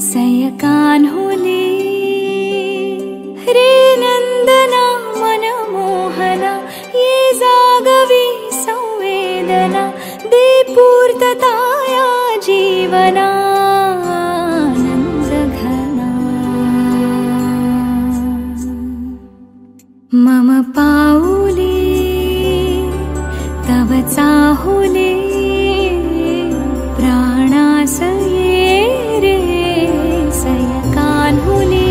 सयकान्हुले रे नंदना मनमोहना ये जागवी संवेदना दे पूर्तताया जीवना आनंदघना मम पाऊले तव चाहुले प्राणासये रे सयकान्हुले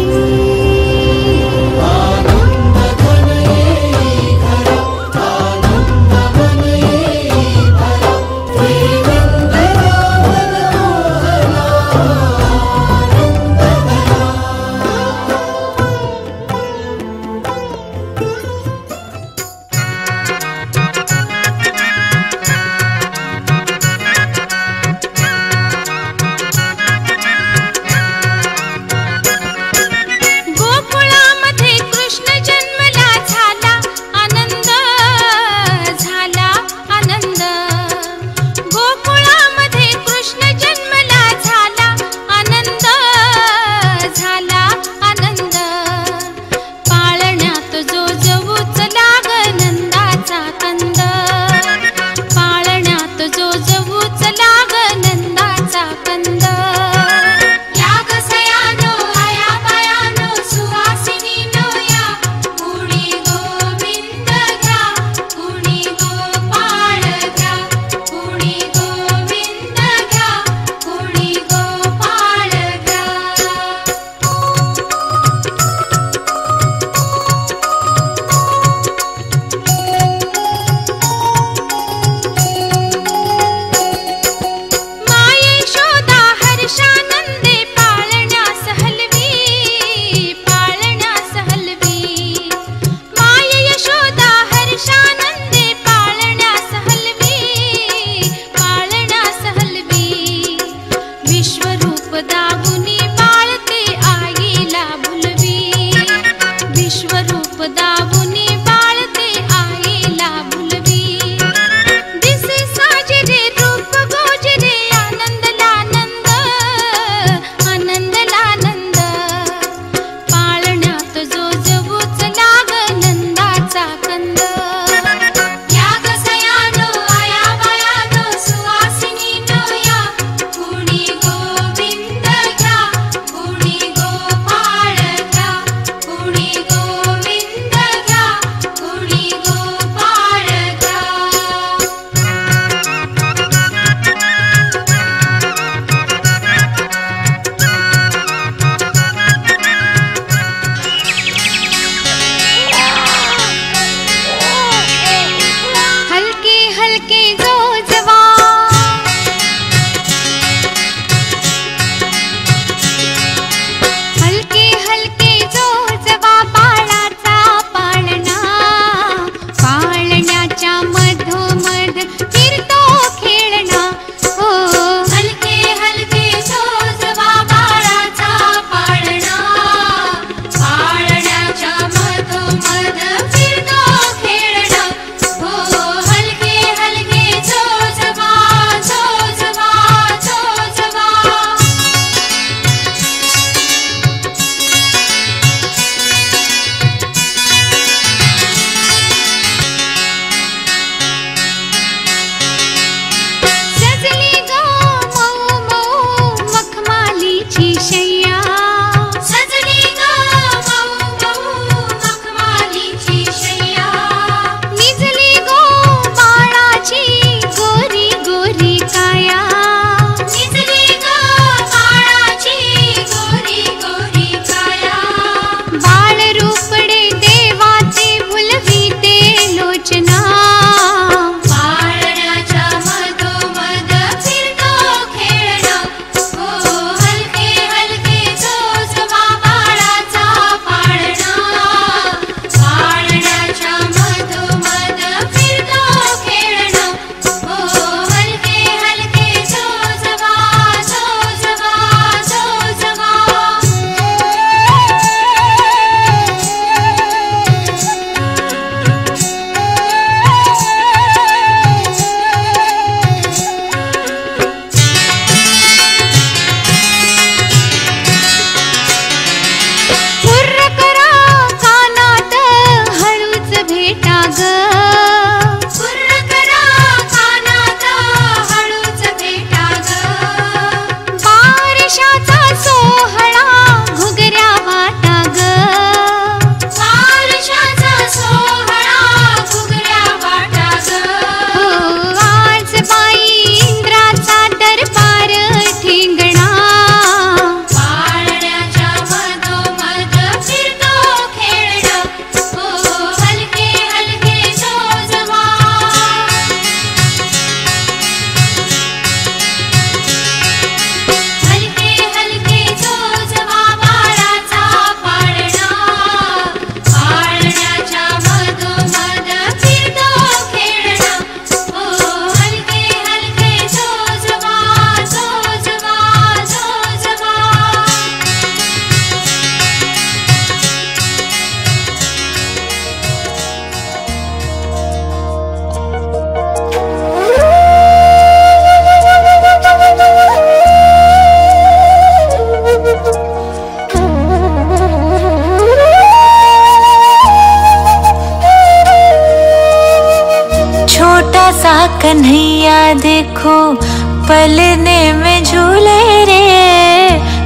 पलने में झूले रे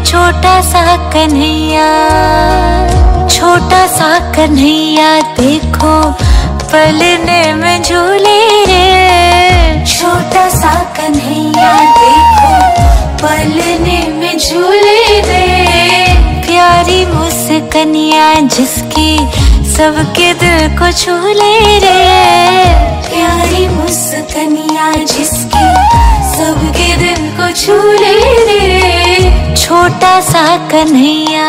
छोटा सा कन्हैया, छोटा सा कन्हैया देखो पलने में झूले रे, छोटा सा कन्हैया देखो पलने में झूले रे। प्यारी मुस्कनिया जिसकी सबके दिल को छू ले रे, प्यारी मुस्कनिया जिसकी सबके दिल को छू ले रे, छोटा सा कन्हैया।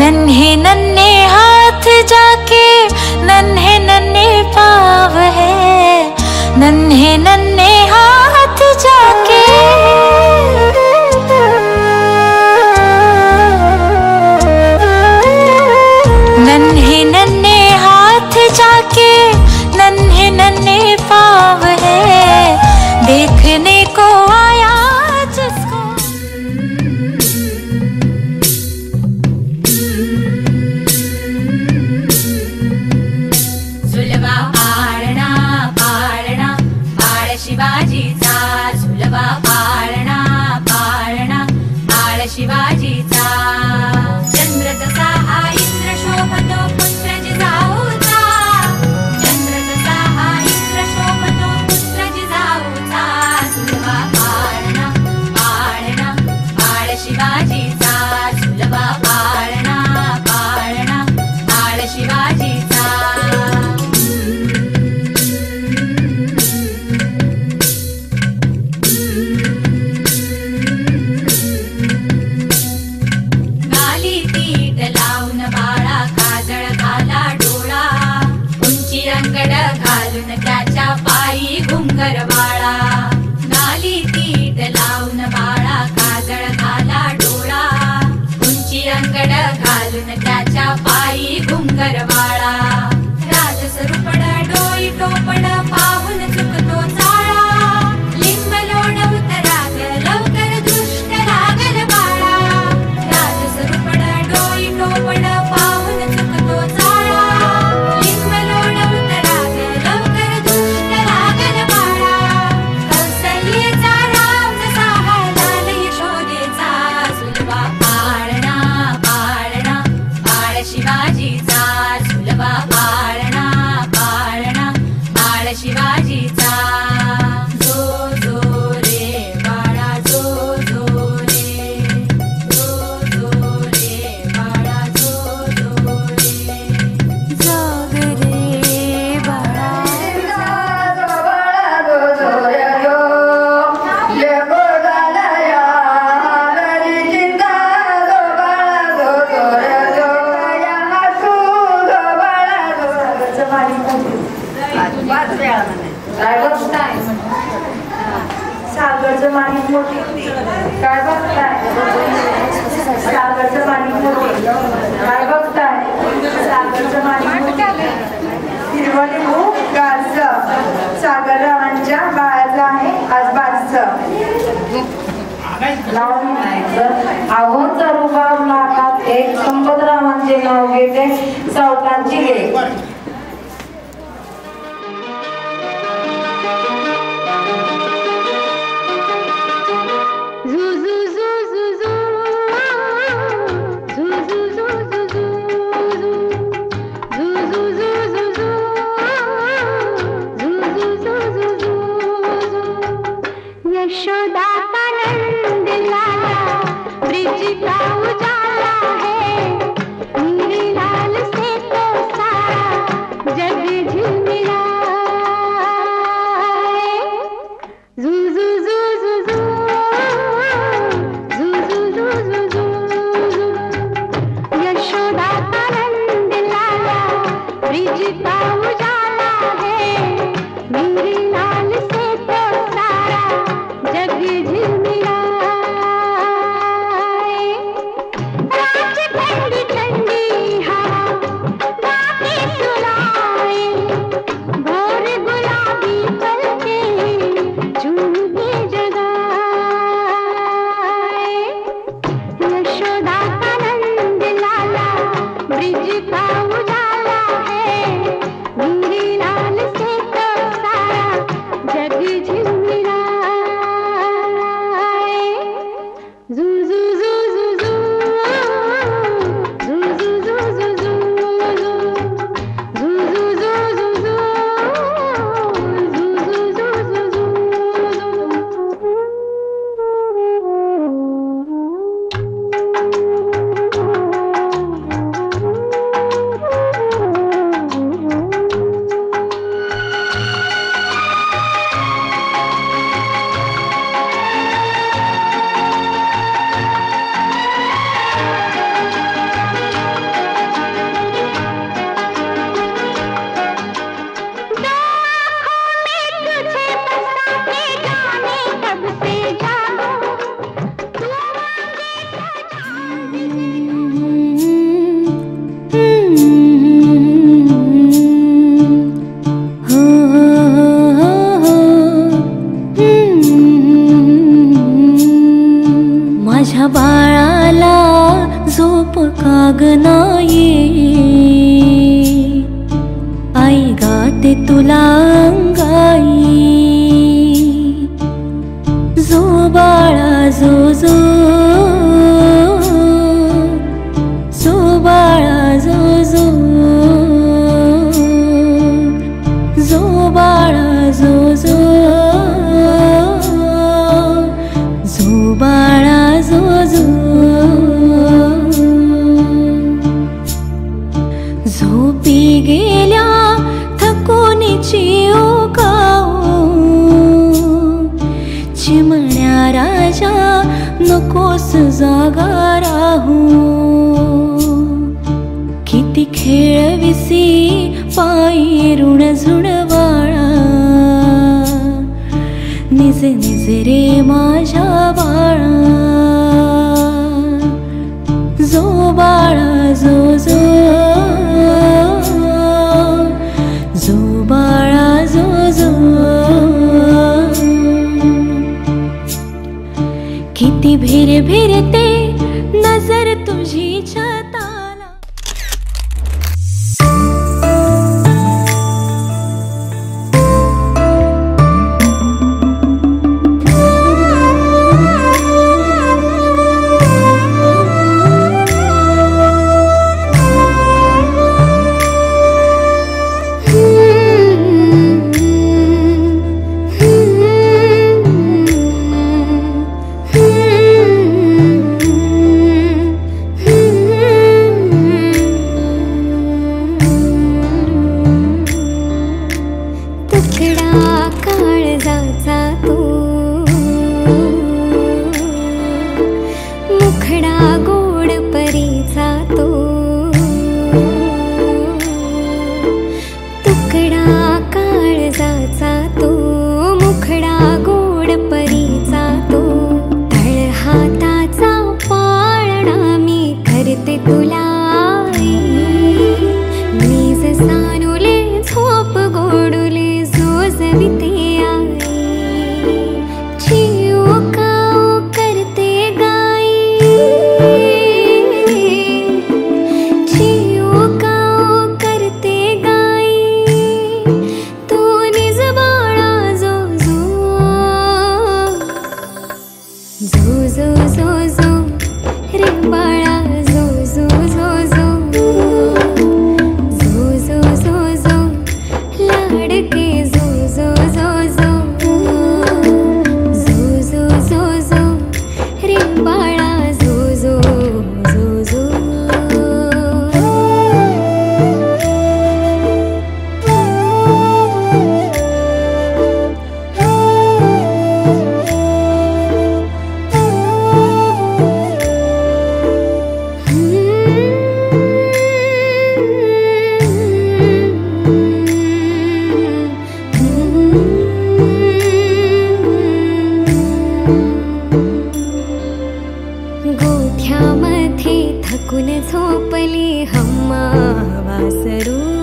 नन्हे नन्हे हाथ जाके नन्हे नन्हे पाँव है, नन्हे नन्हे हाथ जाके नन्हे नन्हे हाथ जाके नन्हे नन्हे पाँव है, देखने को आया जिसको। शिवाजीचा झुलवा पाळणा पाळणा बाळ शिवाजीचा, चंद्र तसा हा इंद्र शोभतो पुत्र जिजाऊचा, चंद्र तसा हा इंद्र शोभतो पुत्र जिजाऊचा, झुलवा पाळणा पाळणा बाळ शिवाजीचा, झुलवा पाळणा पाळणा बाळ शिवाजीचा। त्याच्या पायी घुंगरवाळा, नाली तीट लावून बाळा काजळ घाला डोळा, उंची अंगड घालून त्याच्या पायी घुंगरवाळा, राजसरुपड डोई टोपड पाहून चुकतो चाळा, लिंब लोणवत राग लवकर दृष्ट लागल बाळा, राजसरुपड डोई टोपड पाहून चुकतो चाळा, लिंब लोणवत राग लवकर दृष्ट लागल बाळा, कौसल्येचा राम जसा हालाल यशोदेचा, झुलवा पाळणा पाळणा बाळ शिवाजीचा, झुलवा पाळणा पाळणा बाळ शिवाजीचा। जो जो रे बाळा जो जो रे, जो जो रे बाळा जो जो रे, जाग रे बाळा सागरचं माणिक मोठी काय बघताय, सागरचं माणिक मोठी काय बघताय, सागरचं माणिक मोठी हिरवं लिंबू गारचं, सागररावांच्या बाळाचं आहे आज बारचं, लावून अहो चरुबाब नाकात एक संपतरावांचे नाव घेते सावतांची घे। यशोदा का नंद लाला ब्रिज का उजाला है, मेरे लाल से तो सारा जग झिलमिला है। जू जू जू जू जू जू जू जू जू जू जू, यशोदा का नंद लाला ब्रिज का उजाला है, मेरे लाल से तो सारा जग झिलमिलाए। कागनाये आई गाते तुला अंगाई जो बाळा जो जो जो बाळा जो जो जो बाळा जो जो जो बाळा जो जो झोपी गेल्या थकूनची ओकाओ चिमण्या राजा नकोस जागा राहू किती खेळविसी पायी ऋण झुणवाळा निज निज रे माझ्या बाळा जो बाळा जो जो जो बाळा जो जो किती भिर भिरते नजर तुझी छताला गोठ्यामध्ये थकून झोपली हम्मा वासरू